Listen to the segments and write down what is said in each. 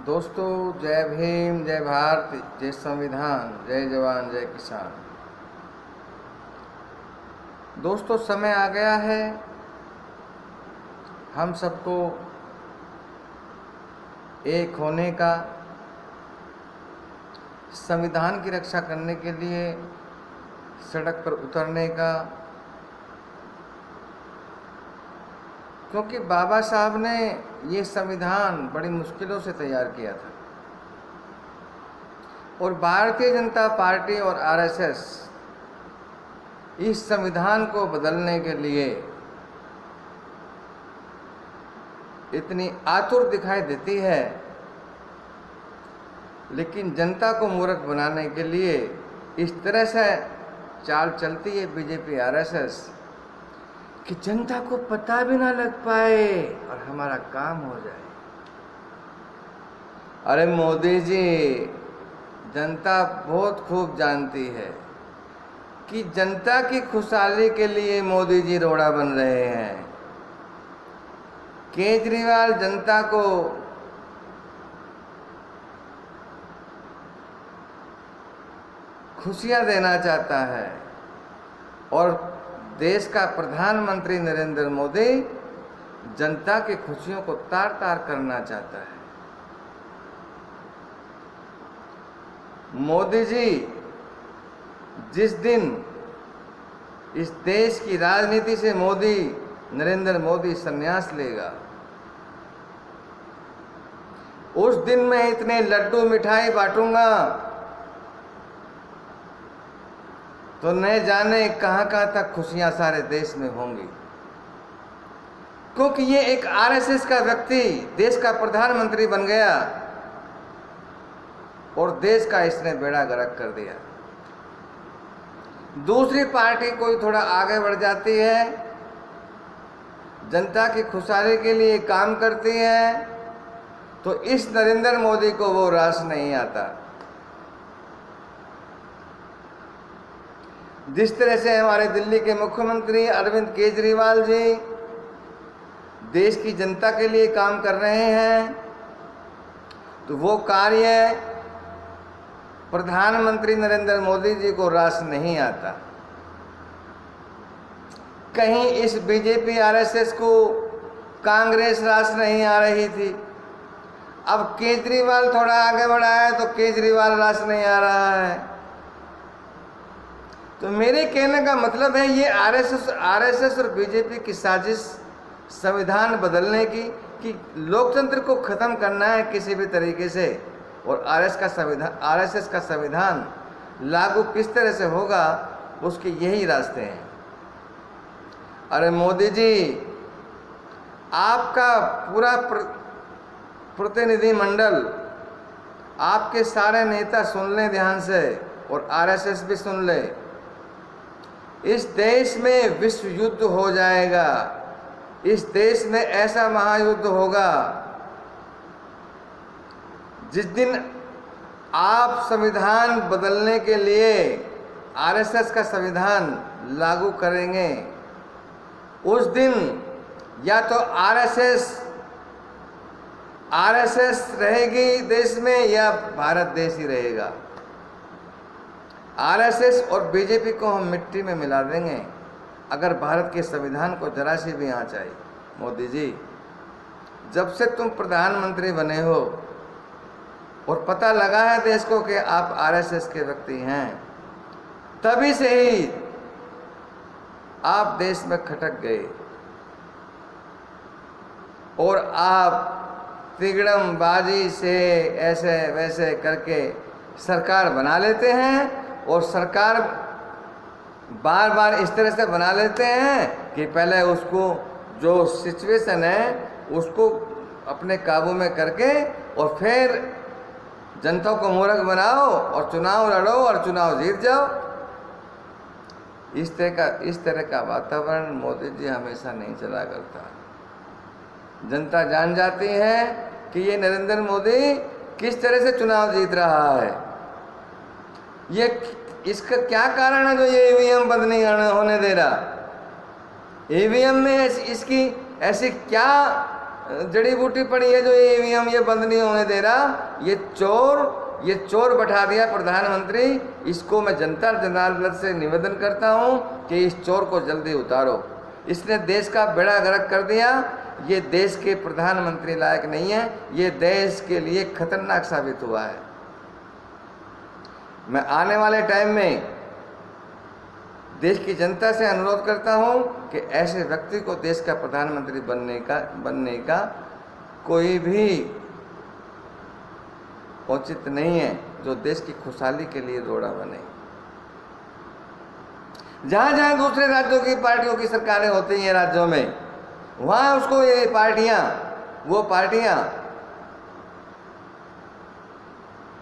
दोस्तों, जय भीम, जय भारत, जय संविधान, जय जवान, जय किसान। दोस्तों, समय आ गया है हम सबको एक होने का, संविधान की रक्षा करने के लिए सड़क पर उतरने का, क्योंकि बाबा साहब ने ये संविधान बड़ी मुश्किलों से तैयार किया था और भारतीय जनता पार्टी और आरएसएस इस संविधान को बदलने के लिए इतनी आतुर दिखाई देती है, लेकिन जनता को मूर्ख बनाने के लिए इस तरह से चाल चलती है बीजेपी आरएसएस कि जनता को पता भी ना लग पाए और हमारा काम हो जाए। अरे मोदी जी, जनता बहुत खूब जानती है कि जनता की खुशहाली के लिए मोदी जी रोड़ा बन रहे हैं। केजरीवाल जनता को खुशियां देना चाहता है और देश का प्रधानमंत्री नरेंद्र मोदी जनता की खुशियों को तार तार करना चाहता है। मोदी जी जिस दिन इस देश की राजनीति से नरेंद्र मोदी संन्यास लेगा, उस दिन मैं इतने लड्डू मिठाई बांटूंगा तो न जाने कहां कहां तक खुशियां सारे देश में होंगी, क्योंकि ये एक आरएसएस का व्यक्ति देश का प्रधानमंत्री बन गया और देश का इसने बेड़ा गर्क कर दिया। दूसरी पार्टी कोई थोड़ा आगे बढ़ जाती है, जनता की खुशहाली के लिए काम करती है, तो इस नरेंद्र मोदी को वो रास नहीं आता। जिस तरह से हमारे दिल्ली के मुख्यमंत्री अरविंद केजरीवाल जी देश की जनता के लिए काम कर रहे हैं, तो वो कार्य प्रधानमंत्री नरेंद्र मोदी जी को रास नहीं आता। कहीं इस बीजेपी आरएसएस को कांग्रेस रास नहीं आ रही थी, अब केजरीवाल थोड़ा आगे बढ़ा है तो केजरीवाल रास नहीं आ रहा है। तो मेरे कहने का मतलब है ये आरएसएस और बीजेपी की साजिश संविधान बदलने की, कि लोकतंत्र को ख़त्म करना है किसी भी तरीके से, और आरएसएस का संविधान लागू किस तरह से होगा उसके यही रास्ते हैं। अरे मोदी जी, आपका पूरा प्रतिनिधिमंडल, आपके सारे नेता सुन लें ध्यान से और आरएसएस भी सुन ले, इस देश में विश्व युद्ध हो जाएगा। इस देश में ऐसा महायुद्ध होगा जिस दिन आप संविधान बदलने के लिए आरएसएस का संविधान लागू करेंगे, उस दिन या तो आरएसएस रहेगी देश में या भारत देश ही रहेगा। आरएसएस और बीजेपी को हम मिट्टी में मिला देंगे अगर भारत के संविधान को जरा सी भी आँच आई। मोदी जी, जब से तुम प्रधानमंत्री बने हो और पता लगा है देश को कि आप आरएसएस के व्यक्ति हैं, तभी से ही आप देश में खटक गए और आप तिगड़मबाजी से ऐसे वैसे करके सरकार बना लेते हैं, और सरकार बार बार इस तरह से बना लेते हैं कि पहले उसको जो सिचुएशन है उसको अपने काबू में करके और फिर जनता को मूर्ख बनाओ और चुनाव लड़ो और चुनाव जीत जाओ। इस तरह का वातावरण मोदी जी हमेशा नहीं चला करता। जनता जान जाती है कि ये नरेंद्र मोदी किस तरह से चुनाव जीत रहा है। ये इसका क्या कारण है जो ये ईवीएम बंद नहीं होने दे रहा? ईवीएम में इसकी ऐसी क्या जड़ी बूटी पड़ी है जो ये ईवीएम ये बंद नहीं होने दे रहा, ये चोर बैठा दिया प्रधानमंत्री। इसको मैं जनता जनार्दन से निवेदन करता हूं कि इस चोर को जल्दी उतारो। इसने देश का बेड़ा गर्क कर दिया। ये देश के प्रधानमंत्री लायक नहीं है, ये देश के लिए खतरनाक साबित हुआ है। मैं आने वाले टाइम में देश की जनता से अनुरोध करता हूं कि ऐसे व्यक्ति को देश का प्रधानमंत्री बनने का कोई भी औचित्य नहीं है जो देश की खुशहाली के लिए रोड़ा बने। जहां जहां दूसरे राज्यों की पार्टियों की सरकारें होती हैं राज्यों में, वहां उसको ये वो पार्टियां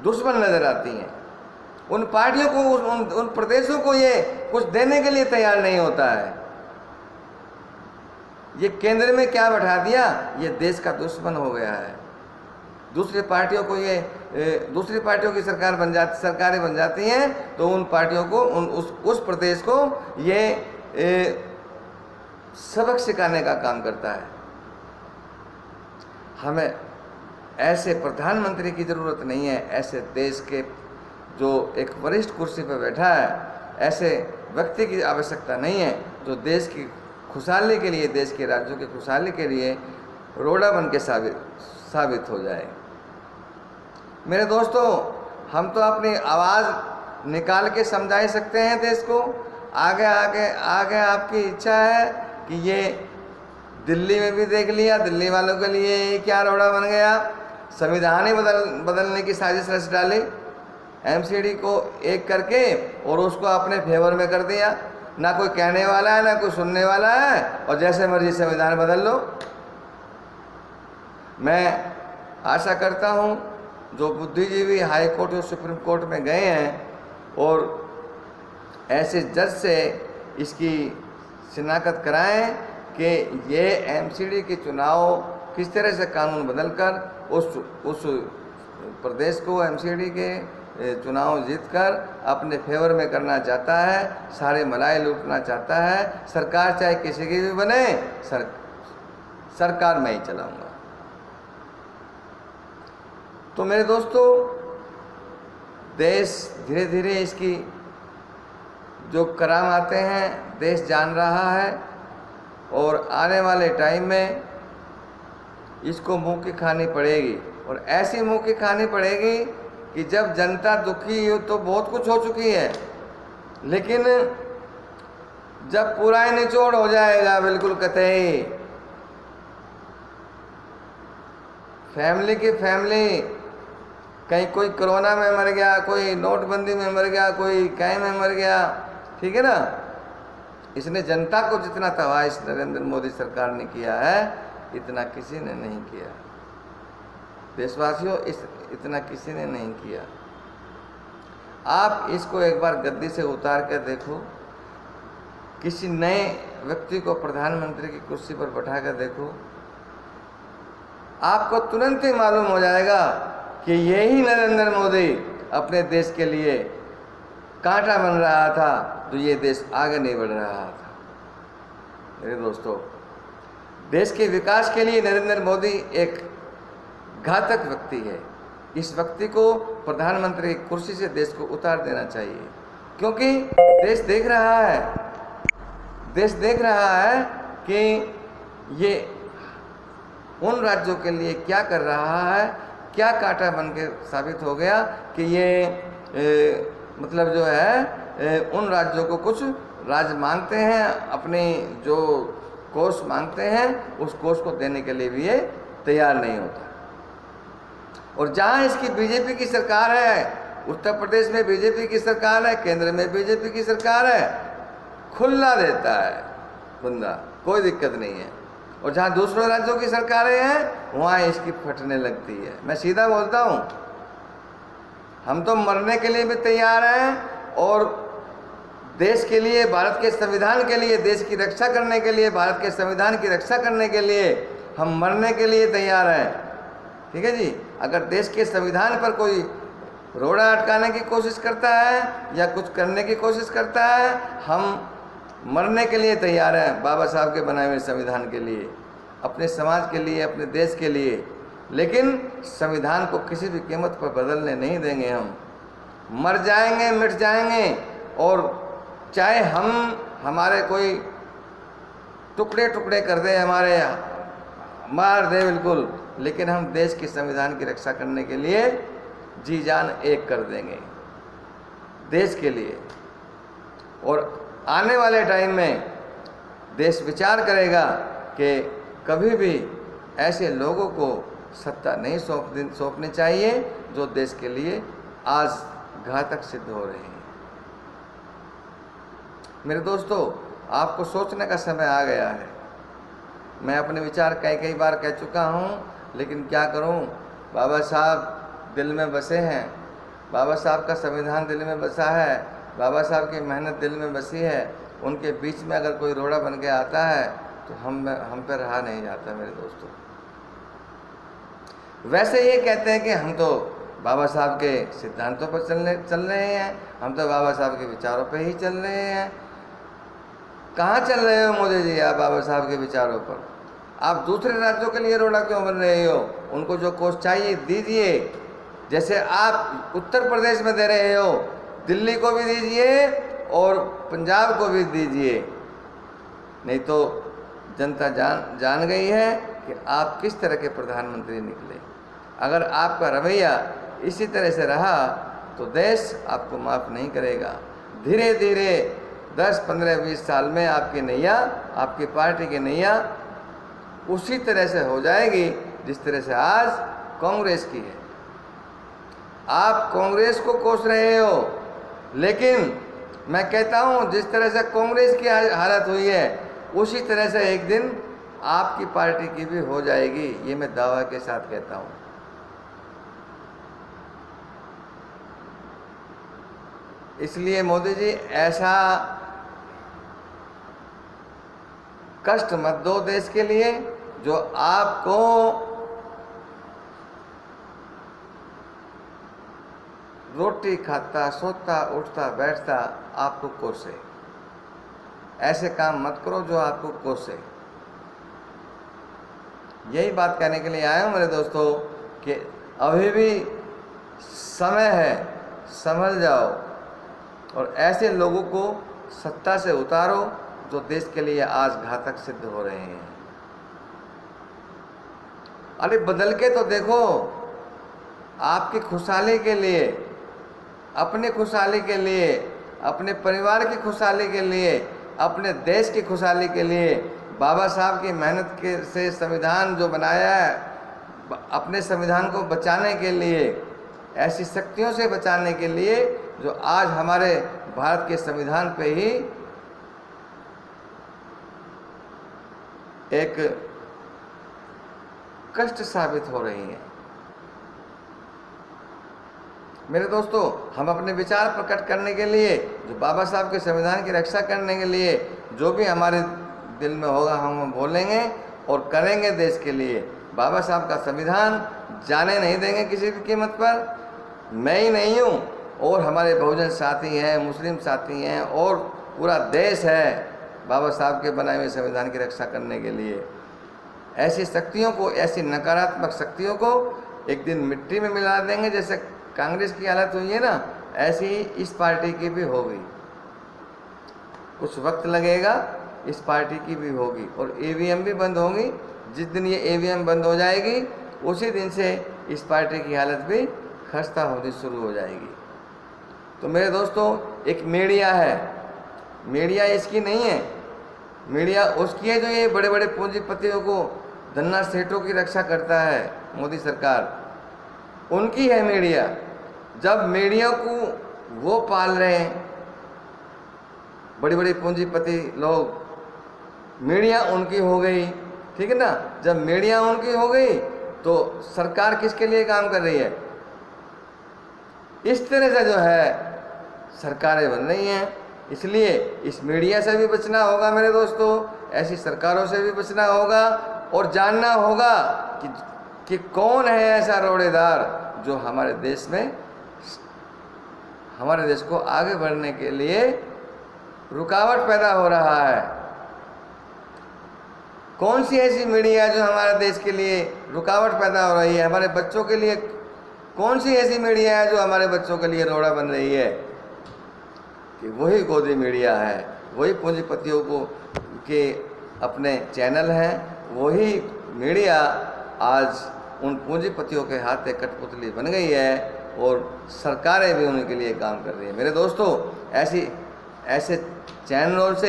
दुश्मन नजर आती हैं। उन पार्टियों को उन प्रदेशों को ये कुछ देने के लिए तैयार नहीं होता है। ये केंद्र में क्या बैठा दिया, ये देश का दुश्मन हो गया है। दूसरी पार्टियों की सरकारें बन जाती हैं तो उन पार्टियों को उस प्रदेश को ये सबक सिखाने का काम करता है। हमें ऐसे प्रधानमंत्री की ज़रूरत नहीं है। ऐसे देश के जो एक वरिष्ठ कुर्सी पर बैठा है, ऐसे व्यक्ति की आवश्यकता नहीं है जो देश की खुशहाली के लिए, देश के राज्यों की खुशहाली के लिए रोड़ा बन के साबित हो जाए। मेरे दोस्तों, हम तो अपनी आवाज़ निकाल के समझा ही सकते हैं देश को। आगे आपकी इच्छा है कि ये दिल्ली में भी देख लिया, दिल्ली वालों के लिए क्या रोड़ा बन गया। संविधान ही बदलने की साजिश रच डाली, एमसीडी को एक करके और उसको अपने फेवर में कर दिया। ना कोई कहने वाला है, ना कोई सुनने वाला है, और जैसे मर्जी संविधान बदल लो। मैं आशा करता हूँ जो बुद्धिजीवी हाई कोर्ट और सुप्रीम कोर्ट में गए हैं और ऐसे जज से इसकी शिनाख्त कराएं कि ये एमसीडी के चुनाव किस तरह से कानून बदलकर उस प्रदेश को एमसीडी के चुनाव जीतकर अपने फेवर में करना चाहता है, सारे मलाई लूटना चाहता है। सरकार चाहे किसी की भी बने, सरकार मैं ही चलाऊंगा। तो मेरे दोस्तों, देश धीरे धीरे इसकी जो करामातें हैं देश जान रहा है और आने वाले टाइम में इसको मुंह की खानी पड़ेगी। और ऐसी मुंह की खानी पड़ेगी कि जब जनता दुखी हो तो बहुत कुछ हो चुकी है, लेकिन जब पूरा ही निचोड़ हो जाएगा बिल्कुल कतई, फैमिली की फैमिली, कहीं कोई कोरोना में मर गया, कोई नोटबंदी में मर गया, कोई कहीं में मर गया, ठीक है ना। इसने जनता को जितना तबाह इस नरेंद्र मोदी सरकार ने किया है, इतना किसी ने नहीं किया। देशवासियों, इतना किसी ने नहीं किया। आप इसको एक बार गद्दी से उतार कर देखो, किसी नए व्यक्ति को प्रधानमंत्री की कुर्सी पर बैठा कर देखो, आपको तुरंत ही मालूम हो जाएगा कि यही नरेंद्र मोदी अपने देश के लिए कांटा बन रहा था, तो ये देश आगे नहीं बढ़ रहा था। मेरे दोस्तों, देश के विकास के लिए नरेंद्र मोदी एक घातक व्यक्ति है। इस व्यक्ति को प्रधानमंत्री की कुर्सी से देश को उतार देना चाहिए, क्योंकि देश देख रहा है कि ये उन राज्यों के लिए क्या कर रहा है, क्या कांटा बन के साबित हो गया कि ये मतलब जो है उन राज्यों को कुछ राज्य मांगते हैं, अपनी जो कोष मांगते हैं उस कोष को देने के लिए भी ये तैयार नहीं होता। और जहाँ इसकी बीजेपी की सरकार है, उत्तर प्रदेश में बीजेपी की सरकार है, केंद्र में बीजेपी की सरकार है, खुला देता है बंदा, कोई दिक्कत नहीं है। और जहाँ दूसरे राज्यों की सरकारें हैं वहाँ इसकी फटने लगती है। मैं सीधा बोलता हूँ, हम तो मरने के लिए भी तैयार हैं और देश के लिए, भारत के संविधान के लिए, देश की रक्षा करने के लिए, भारत के संविधान की रक्षा करने के लिए हम मरने के लिए तैयार हैं। ठीक है जी। अगर देश के संविधान पर कोई रोड़ा अटकाने की कोशिश करता है या कुछ करने की कोशिश करता है, हम मरने के लिए तैयार हैं बाबा साहब के बनाए हुए संविधान के लिए। अपने समाज के लिए, अपने देश के लिए, लेकिन संविधान को किसी भी कीमत पर बदलने नहीं देंगे। हम मर जाएंगे, मिट जाएंगे, और चाहे हमारे कोई टुकड़े टुकड़े कर दे, हमारे मार दे बिल्कुल, लेकिन हम देश के संविधान की रक्षा करने के लिए जी जान एक कर देंगे देश के लिए। और आने वाले टाइम में देश विचार करेगा कि कभी भी ऐसे लोगों को सत्ता नहीं सौंपनी चाहिए जो देश के लिए आज घातक सिद्ध हो रहे हैं। मेरे दोस्तों, आपको सोचने का समय आ गया है। मैं अपने विचार कई बार कह चुका हूँ, लेकिन क्या करूँ, बाबा साहब दिल में बसे हैं, बाबा साहब का संविधान दिल में बसा है, बाबा साहब की मेहनत दिल में बसी है। उनके बीच में अगर कोई रोड़ा बन के आता है तो हम पे रहा नहीं जाता मेरे दोस्तों। वैसे ये कहते हैं कि हम तो बाबा साहब के सिद्धांतों पर चल रहे हैं, हम तो बाबा साहब के विचारों पे ही चल रहे हैं। कहाँ चल रहे हो मोदी जी आप बाबा साहब के विचारों पर? आप दूसरे राज्यों के लिए रोड़ा क्यों बन रहे हो? उनको जो कोष चाहिए दीजिए, जैसे आप उत्तर प्रदेश में दे रहे हो, दिल्ली को भी दीजिए और पंजाब को भी दीजिए। नहीं तो जनता जान गई है कि आप किस तरह के प्रधानमंत्री निकले। अगर आपका रवैया इसी तरह से रहा तो देश आपको माफ़ नहीं करेगा। धीरे धीरे 10, 15, 20 साल में आपकी नैया, आपकी पार्टी की नैया उसी तरह से हो जाएगी जिस तरह से आज कांग्रेस की है। आप कांग्रेस को कोस रहे हो, लेकिन मैं कहता हूँ जिस तरह से कांग्रेस की हालत हुई है उसी तरह से एक दिन आपकी पार्टी की भी हो जाएगी, ये मैं दावा के साथ कहता हूँ। इसलिए मोदी जी ऐसा कष्ट मत दो देश के लिए जो आपको रोटी खाता, सोता, उठता, बैठता आपको कोसे। ऐसे काम मत करो जो आपको कोसे। यही बात कहने के लिए आया हूँ मेरे दोस्तों कि अभी भी समय है, संभल जाओ और ऐसे लोगों को सत्ता से उतारो जो देश के लिए आज घातक सिद्ध हो रहे हैं। अरे बदल के तो देखो, आपकी खुशहाली के लिए, अपनी खुशहाली के लिए, अपने परिवार की खुशहाली के लिए, अपने देश की खुशहाली के लिए, बाबा साहब की मेहनत से संविधान जो बनाया है, अपने संविधान को बचाने के लिए, ऐसी शक्तियों से बचाने के लिए जो आज हमारे भारत के संविधान पे ही एक कष्ट साबित हो रही है। मेरे दोस्तों, हम अपने विचार प्रकट करने के लिए, जो बाबा साहब के संविधान की रक्षा करने के लिए जो भी हमारे दिल में होगा हम बोलेंगे और करेंगे देश के लिए। बाबा साहब का संविधान जाने नहीं देंगे किसी भी कीमत पर। मैं ही नहीं हूँ, और हमारे बहुजन साथी हैं, मुस्लिम साथी हैं, और पूरा देश है बाबा साहब के बनाए हुए संविधान की रक्षा करने के लिए। ऐसी शक्तियों को, ऐसी नकारात्मक शक्तियों को एक दिन मिट्टी में मिला देंगे। जैसे कांग्रेस की हालत हुई है ना, ऐसी ही इस पार्टी की भी होगी। कुछ वक्त लगेगा, इस पार्टी की भी होगी, और ईवीएम भी बंद होंगी। जिस दिन ये ईवीएम बंद हो जाएगी उसी दिन से इस पार्टी की हालत भी खस्ता होनी शुरू हो जाएगी। तो मेरे दोस्तों, एक मीडिया है, मीडिया इसकी नहीं है, मीडिया उसकी है जो ये बड़े बड़े पूंजीपतियों को, धन्ना सेठों की रक्षा करता है। मोदी सरकार उनकी है मीडिया। जब मीडिया को वो पाल रहे हैं, बड़ी बड़ी पूंजीपति लोग, मीडिया उनकी हो गई, ठीक है ना। जब मीडिया उनकी हो गई तो सरकार किसके लिए काम कर रही है? इस तरह से जो है सरकारें बन रही हैं। इसलिए इस मीडिया से भी बचना होगा मेरे दोस्तों, ऐसी सरकारों से भी बचना होगा, और जानना होगा कि कौन है ऐसा रोड़ेदार जो हमारे देश में, हमारे देश को आगे बढ़ने के लिए रुकावट पैदा हो रहा है। कौन सी ऐसी मीडिया जो हमारे देश के लिए रुकावट पैदा हो रही है, हमारे बच्चों के लिए कौन सी ऐसी मीडिया है जो हमारे बच्चों के लिए रोड़ा बन रही है? कि वही गोदी मीडिया है, वही पूंजीपतियों को के अपने चैनल हैं, वही मीडिया आज उन पूंजीपतियों के हाथ में कठपुतली बन गई है और सरकारें भी उनके लिए काम कर रही है। मेरे दोस्तों, ऐसे चैनलों से,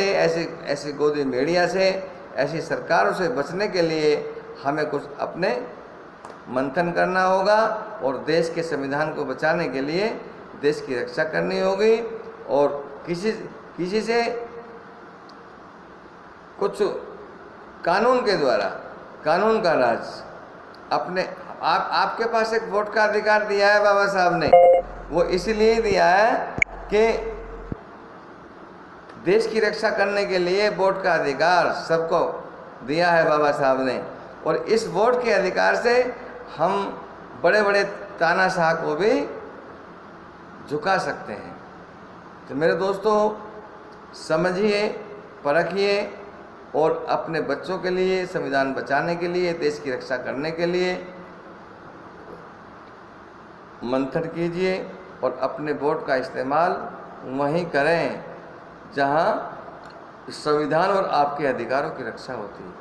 ऐसी गोदी मीडिया से, ऐसी सरकारों से बचने के लिए हमें कुछ अपने मंथन करना होगा और देश के संविधान को बचाने के लिए देश की रक्षा करनी होगी। और किसी से कुछ कानून के द्वारा, कानून का राज अपने आपके पास एक वोट का अधिकार दिया है बाबा साहब ने, वो इसलिए दिया है कि देश की रक्षा करने के लिए वोट का अधिकार सबको दिया है बाबा साहब ने। और इस वोट के अधिकार से हम बड़े बड़े तानाशाह को भी झुका सकते हैं। तो मेरे दोस्तों, समझिए, परखिए और अपने बच्चों के लिए, संविधान बचाने के लिए, देश की रक्षा करने के लिए मंथन कीजिए और अपने वोट का इस्तेमाल वहीं करें जहां संविधान और आपके अधिकारों की रक्षा होती है।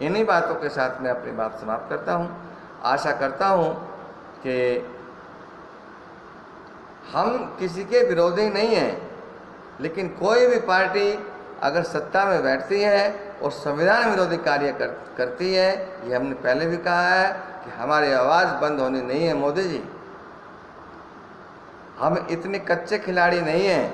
इन्हीं बातों के साथ मैं अपनी बात समाप्त करता हूं। आशा करता हूं कि हम किसी के विरोधी नहीं हैं, लेकिन कोई भी पार्टी अगर सत्ता में बैठती है और संविधान विरोधी कार्य करती है, ये हमने पहले भी कहा है कि हमारी आवाज़ बंद होनी नहीं है। मोदी जी, हम इतने कच्चे खिलाड़ी नहीं हैं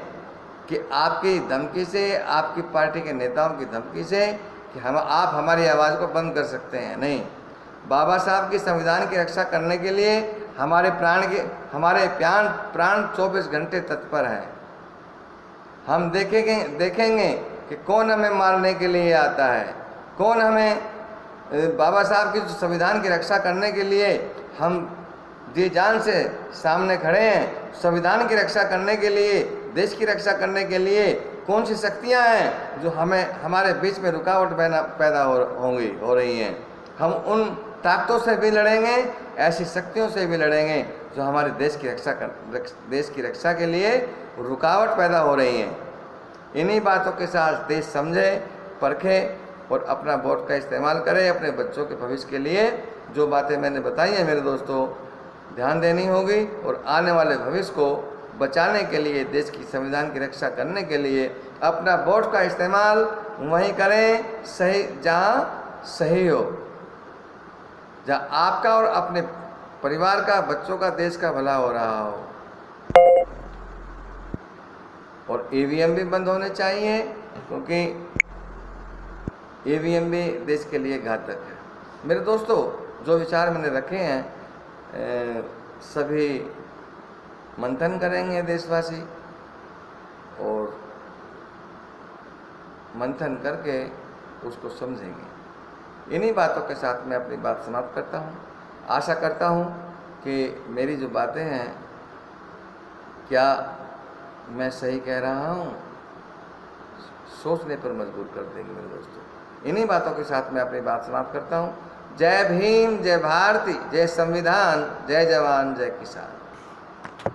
कि आपकी धमकी से, आपकी पार्टी के नेताओं की धमकी से कि आप हमारी आवाज़ को बंद कर सकते हैं। नहीं, बाबा साहब की संविधान की रक्षा करने के लिए हमारे प्राण 24 घंटे तत्पर हैं। हम देखेंगे कि कौन हमें मारने के लिए आता है, कौन हमें बाबा साहब की संविधान की रक्षा करने के लिए हम जी जान से सामने खड़े हैं। संविधान की रक्षा करने के लिए, देश की रक्षा करने के लिए कौन सी शक्तियां हैं जो हमारे बीच में रुकावट पैदा हो रही हैं। हम उन ताकतों से भी लड़ेंगे, ऐसी शक्तियों से भी लड़ेंगे जो हमारे देश की रक्षा के लिए रुकावट पैदा हो रही हैं। इन्हीं बातों के साथ देश समझे, परखे और अपना वोट का इस्तेमाल करें अपने बच्चों के भविष्य के लिए। जो बातें मैंने बताई हैं मेरे दोस्तों, ध्यान देनी होगी और आने वाले भविष्य को बचाने के लिए, देश की संविधान की रक्षा करने के लिए अपना वोट का इस्तेमाल वहीं करें सही, जहां सही हो, जहां आपका और अपने परिवार का, बच्चों का, देश का भला हो रहा हो। और ईवीएम भी बंद होने चाहिए, क्योंकि ईवीएम भी देश के लिए घातक है। मेरे दोस्तों, जो विचार मैंने रखे हैं सभी मंथन करेंगे देशवासी और मंथन करके उसको समझेंगे। इन्हीं बातों के साथ मैं अपनी बात समाप्त करता हूँ। आशा करता हूँ कि मेरी जो बातें हैं, क्या मैं सही कह रहा हूँ, सोचने पर मजबूर कर देंगे मेरे दोस्तों। इन्हीं बातों के साथ मैं अपनी बात समाप्त करता हूँ। जय भीम, जय भारती, जय संविधान, जय जवान, जय किसान।